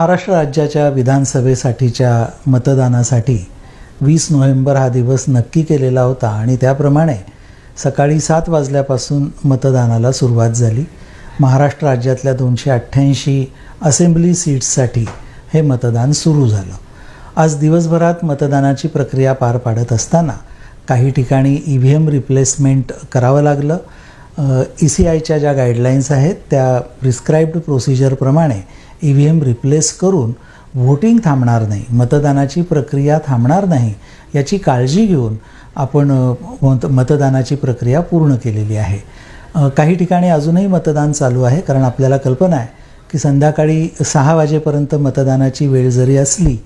महाराष्ट्र राज्याच्या विधानसभेसाठीच्या मतदानासाठी 20 नोव्हेंबर हा दिवस नक्की केलेला होता आणि त्याप्रमाणे सकाळी 7 वाजल्यापासून मतदानाला सुरुवात झाली। महाराष्ट्र राज्यातल्या 288 असेंब्ली सीट्ससाठी हे मतदान सुरू झालं। आज दिवसभरात मतदानाची प्रक्रिया पार पाडत असताना काही ठिकाणी EVM रिप्लेसमेंट करावं लागलं। ECIच्या ज्या गाईडलाईन्स आहेत त्या प्रिस्क्राइब्ड प्रोसिजरप्रमाणे EVM रिप्लेस करून वोटिंग थांबणार नाही, मतदानाची प्रक्रिया थांबणार नाही याची काळजी घेऊन आपण मतदानाची प्रक्रिया पूर्ण केलेली आहे। काही ठिकाणी अजूनही मतदान चालू आहे, कारण आपल्याला कल्पना आहे की संध्याकाळी 6 वाजेपर्यंत मतदानाची वेळ जरी असली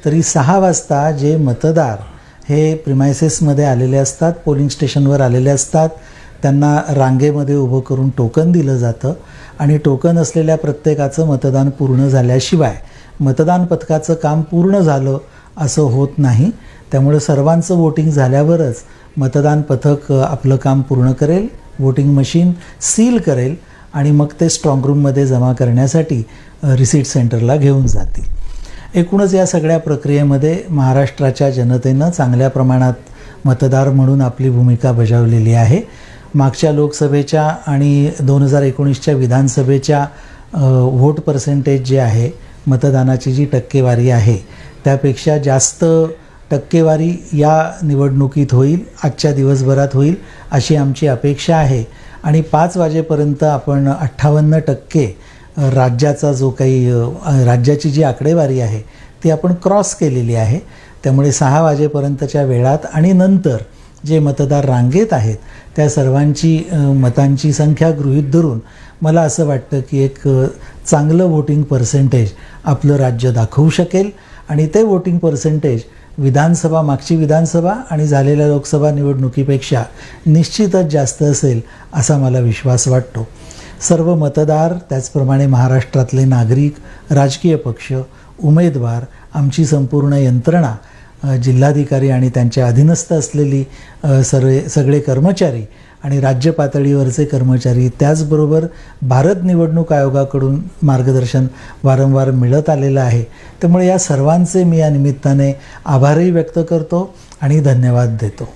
तरी 6 वाजता जे मतदार हे प्रिमायसेसमध्ये आलेले असतात, पोलिंग स्टेशनवर आलेले असतात, त्यांना रांगेमध्ये उभं करून टोकन दिलं जातं आणि टोकन असलेल्या प्रत्येकाचं मतदान पूर्ण झाल्याशिवाय मतदान पथकाचं काम पूर्ण झालं असं होत नाही। त्यामुळे सर्वांचं वोटिंग झाल्यावरच मतदान पथक आपलं काम पूर्ण करेल, वोटिंग मशीन सील करेल आणि मग ते स्ट्रॉंग रूममध्ये जमा करण्यासाठी रिसीट सेंटरला घेऊन जातील। एकूणच या सगळ्या प्रक्रियेमध्ये महाराष्ट्राच्या जनतेनं चांगल्या प्रमाणात मतदार म्हणून आपली भूमिका बजावलेली आहे। मागच्या लोकसभेच्या आणि 2019च्या विधानसभेच्या व्होट पर्सेंटेज जे आहे, मतदानाची जी टक्केवारी आहे त्यापेक्षा जास्त टक्केवारी या निवडणुकीत होईल, आजच्या दिवसभरात होईल अशी आमची अपेक्षा आहे आणि 5 वाजेपर्यंत आपण 58% राज्याचा जो काही राज्याची जी आकडेवारी आहे ती आपण क्रॉस केलेली आहे। त्यामुळे 6 वाजेपर्यंतच्या वेळात आणि नंतर जे मतदार रांगेत आहेत त्या सर्वांची मतांची संख्या गृहीत धरून मला असं वाटतं की एक चांगलं वोटिंग पर्सेंटेज आपलं राज्य दाखवू शकेल आणि ते वोटिंग पर्सेंटेज मागची विधानसभा आणि झालेल्या लोकसभा निवडणुकीपेक्षा निश्चितच जास्त असेल असा मला विश्वास वाटतो। सर्व मतदार, त्याचप्रमाणे महाराष्ट्रातले नागरिक, राजकीय पक्ष, उमेदवार, आमची संपूर्ण यंत्रणा, जिल्हाधिकारी आणि त्यांच्या अधीनस्थ असलेली सगळे कर्मचारी आणि राज्य पातळीवरचे कर्मचारी, त्याचबरोबर भारत निवडणूक आयोगाकडून मार्गदर्शन वारंवार मिळत आलेलं आहे। त्यामुळे या सर्वांचे मी या निमित्ताने आभारही व्यक्त करतो आणि धन्यवाद देतो।